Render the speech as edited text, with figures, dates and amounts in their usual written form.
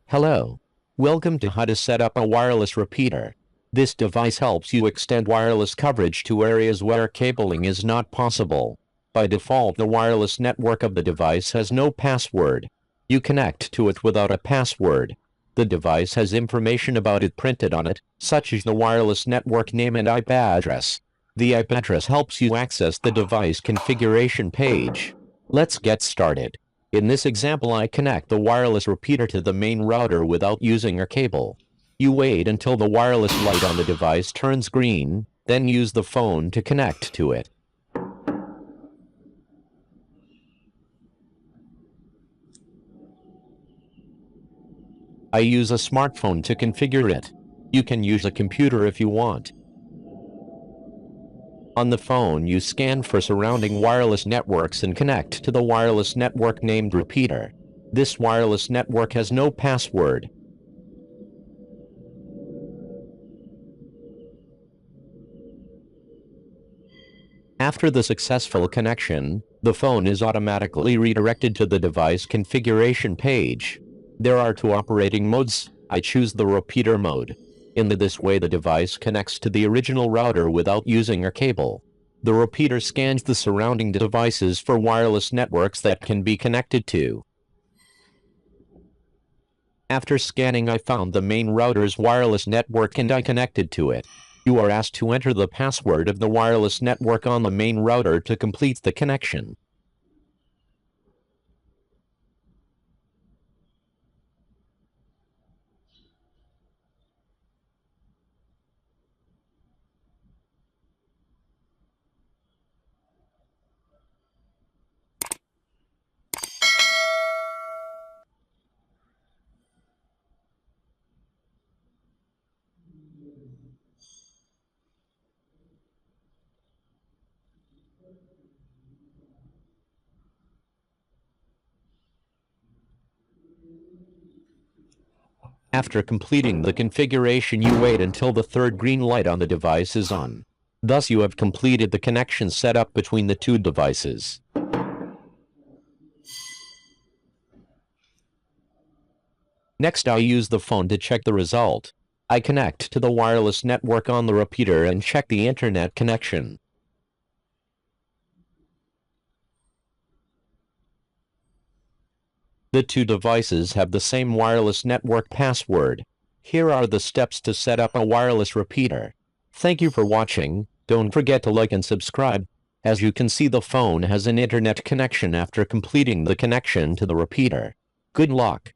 Hello. Welcome to How to Set Up a Wireless Repeater. This device helps you extend wireless coverage to areas where cabling is not possible. By default, the wireless network of the device has no password. You connect to it without a password. The device has information about it printed on it, such as the wireless network name and IP address. The IP address helps you access the device configuration page. Let's get started. In this example, I connect the wireless repeater to the main router without using a cable. You wait until the wireless light on the device turns green, then use the phone to connect to it. I use a smartphone to configure it. You can use a computer if you want. On the phone, you scan for surrounding wireless networks and connect to the wireless network named repeater. This wireless network has no password. After the successful connection, the phone is automatically redirected to the device configuration page. There are two operating modes. I choose the repeater mode. In this way, the device connects to the original router without using a cable. The repeater scans the surrounding devices for wireless networks that can be connected to. After scanning, I found the main router's wireless network and I connected to it. You are asked to enter the password of the wireless network on the main router to complete the connection. After completing the configuration, you wait until the third green light on the device is on. Thus, you have completed the connection setup between the two devices. Next, I use the phone to check the result. I connect to the wireless network on the repeater and check the internet connection. The two devices have the same wireless network password. Here are the steps to set up a wireless repeater. Thank you for watching. Don't forget to like and subscribe. As you can see, the phone has an internet connection after completing the connection to the repeater. Good luck.